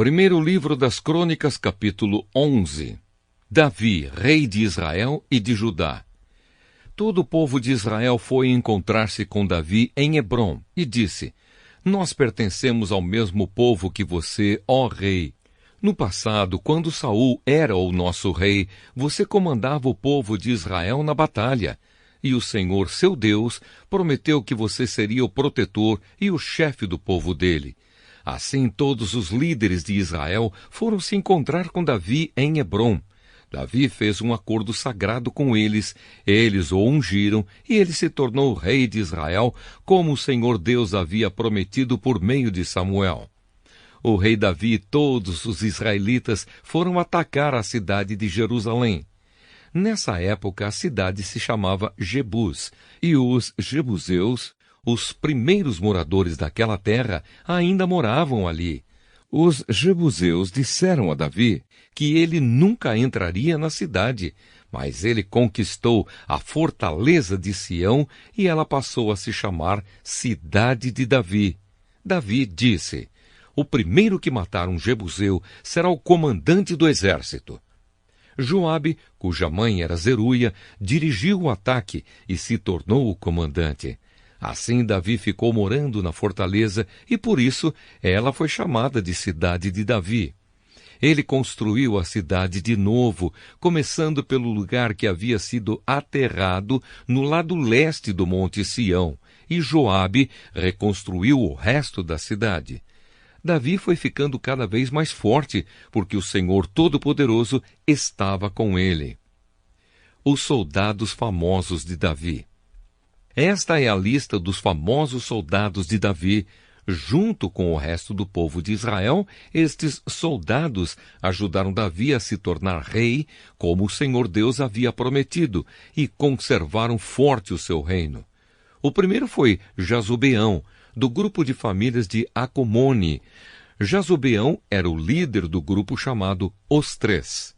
Primeiro livro das Crônicas, capítulo 11. Davi, rei de Israel e de Judá. Todo o povo de Israel foi encontrar-se com Davi em Hebrom e disse: Nós pertencemos ao mesmo povo que você, ó rei. No passado, quando Saul era o nosso rei, você comandava o povo de Israel na batalha. E o Senhor, seu Deus, prometeu que você seria o protetor e o chefe do povo dele. Assim, todos os líderes de Israel foram se encontrar com Davi em Hebrom. Davi fez um acordo sagrado com eles o ungiram e ele se tornou rei de Israel, como o Senhor Deus havia prometido por meio de Samuel. O rei Davi e todos os israelitas foram atacar a cidade de Jerusalém. Nessa época, a cidade se chamava Jebus, e os jebuseus, os primeiros moradores daquela terra, ainda moravam ali. Os jebuseus disseram a Davi que ele nunca entraria na cidade, mas ele conquistou a fortaleza de Sião e ela passou a se chamar Cidade de Davi. Davi disse: O primeiro que matar um jebuseu será o comandante do exército. Joabe, cuja mãe era Zeruia, dirigiu o ataque e se tornou o comandante. Assim Davi ficou morando na fortaleza e por isso ela foi chamada de Cidade de Davi. Ele construiu a cidade de novo, começando pelo lugar que havia sido aterrado no lado leste do Monte Sião, e Joabe reconstruiu o resto da cidade. Davi foi ficando cada vez mais forte, porque o Senhor Todo-Poderoso estava com ele. Os soldados famosos de Davi. Esta é a lista dos famosos soldados de Davi. Junto com o resto do povo de Israel, estes soldados ajudaram Davi a se tornar rei, como o Senhor Deus havia prometido, e conservaram forte o seu reino. O primeiro foi Jazobeão, do grupo de famílias de Acumone. Jazobeão era o líder do grupo chamado Os Três.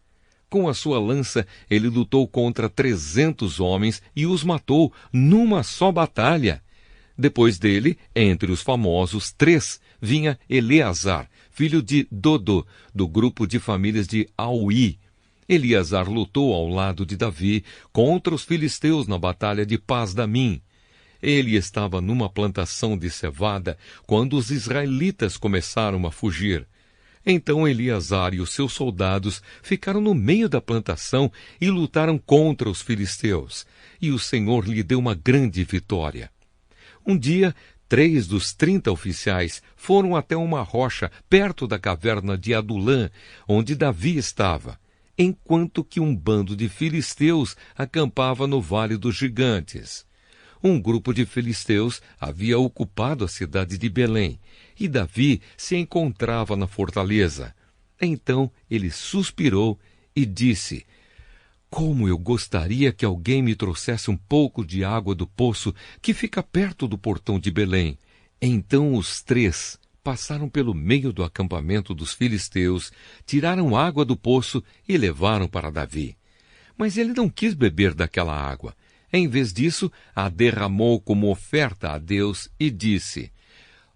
Com a sua lança, ele lutou contra 300 homens e os matou numa só batalha. Depois dele, entre os famosos três, vinha Eleazar, filho de Dodô, do grupo de famílias de Auí. Eleazar lutou ao lado de Davi contra os filisteus na batalha de Paz-damim. Ele estava numa plantação de cevada quando os israelitas começaram a fugir. Então Eleazar e os seus soldados ficaram no meio da plantação e lutaram contra os filisteus, e o Senhor lhe deu uma grande vitória. Um dia, 3 dos 30 oficiais foram até uma rocha perto da caverna de Adulã, onde Davi estava, enquanto que um bando de filisteus acampava no Vale dos Gigantes. Um grupo de filisteus havia ocupado a cidade de Belém, e Davi se encontrava na fortaleza. Então ele suspirou e disse: Como eu gostaria que alguém me trouxesse um pouco de água do poço que fica perto do portão de Belém. Então os três passaram pelo meio do acampamento dos filisteus, tiraram água do poço e levaram para Davi. Mas ele não quis beber daquela água. Em vez disso, a derramou como oferta a Deus e disse: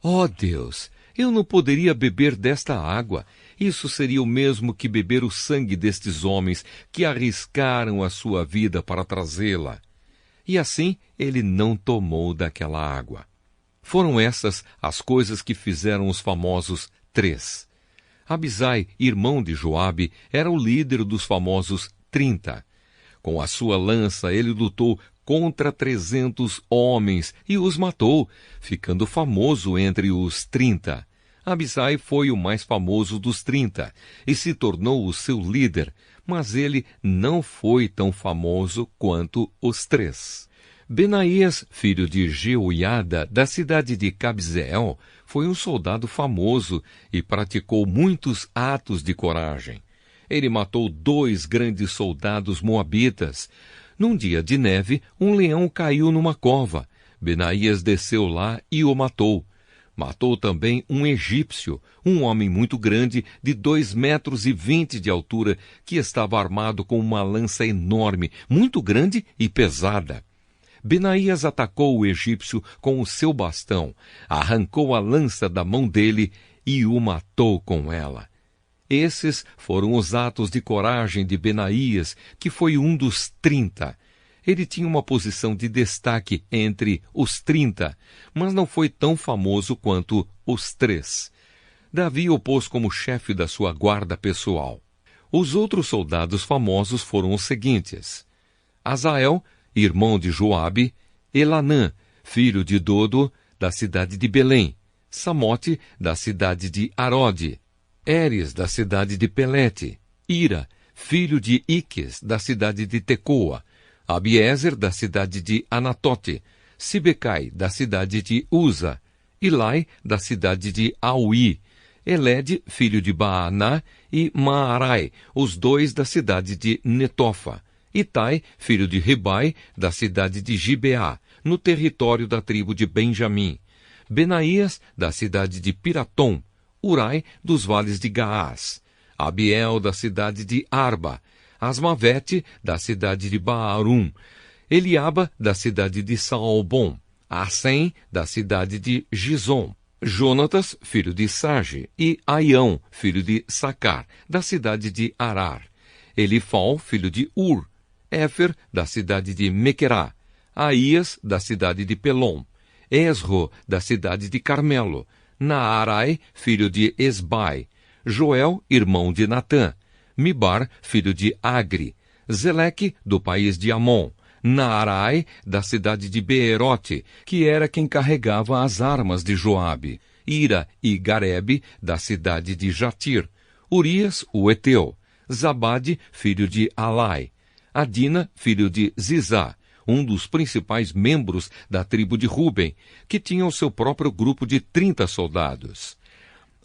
Ó Deus, eu não poderia beber desta água. Isso seria o mesmo que beber o sangue destes homens que arriscaram a sua vida para trazê-la. E assim ele não tomou daquela água. Foram essas as coisas que fizeram os famosos três. Abisai, irmão de Joabe, era o líder dos famosos 30. Com a sua lança ele lutou contra 300 homens e os matou, ficando famoso entre os 30. Abisai foi o mais famoso dos 30 e se tornou o seu líder, mas ele não foi tão famoso quanto os três. Benaías, filho de Jeoiada, da cidade de Cabzeel, foi um soldado famoso e praticou muitos atos de coragem. Ele matou 2 grandes soldados moabitas. Num dia de neve, um leão caiu numa cova. Benaías desceu lá e o matou. Matou também um egípcio, um homem muito grande, de 2,20 metros de altura, que estava armado com uma lança enorme, muito grande e pesada. Benaías atacou o egípcio com o seu bastão, arrancou a lança da mão dele e o matou com ela. Esses foram os atos de coragem de Benaías, que foi um dos 30. Ele tinha uma posição de destaque entre os 30, mas não foi tão famoso quanto os 3. Davi o pôs como chefe da sua guarda pessoal. Os outros soldados famosos foram os seguintes: Azael, irmão de Joabe; Elanã, filho de Dodo, da cidade de Belém; Samote, da cidade de Arode; Eres, da cidade de Pelete; Ira, filho de Iques, da cidade de Tecoa; Abiezer, da cidade de Anatote; Sibecai, da cidade de Uza; Ilai, da cidade de Auí; Elede, filho de Baaná, e Maarai, os 2 da cidade de Netofa; Itai, filho de Ribai, da cidade de Gibeá, no território da tribo de Benjamim; Benaías, da cidade de Piratom; Urai, dos vales de Gaás; Abiel, da cidade de Arba; Asmavete, da cidade de Baarum; Eliaba, da cidade de Saalbom; Assem, da cidade de Gizom; Jonatas, filho de Sage; e Aião, filho de Sacar, da cidade de Arar; Elifal, filho de Ur; Éfer, da cidade de Mequerá; Aías, da cidade de Pelom; Esro, da cidade de Carmelo; Naarai, filho de Esbai; Joel, irmão de Natã; Mibar, filho de Agri; Zeleque, do país de Amon; Naarai, da cidade de Beerote, que era quem carregava as armas de Joabe; Ira e Garebe, da cidade de Jatir; Urias, o Eteu; Zabade, filho de Alai; Adina, filho de Zizá, um dos principais membros da tribo de Ruben, que tinha o seu próprio grupo de 30 soldados;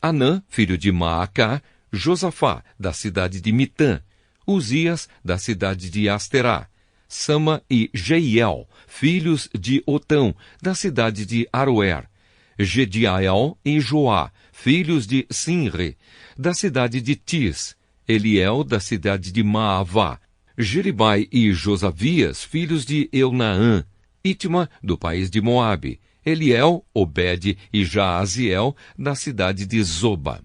Anã, filho de Maacá; Josafá, da cidade de Mitã; Uzias, da cidade de Asterá; Sama e Jeiel, filhos de Otão, da cidade de Aroer; Gediael e Joá, filhos de Sinre, da cidade de Tis; Eliel, da cidade de Maavá; Jeribai e Josavias, filhos de Eunaã; Itma, do país de Moabe; Eliel, Obed e Jaaziel, da cidade de Zoba.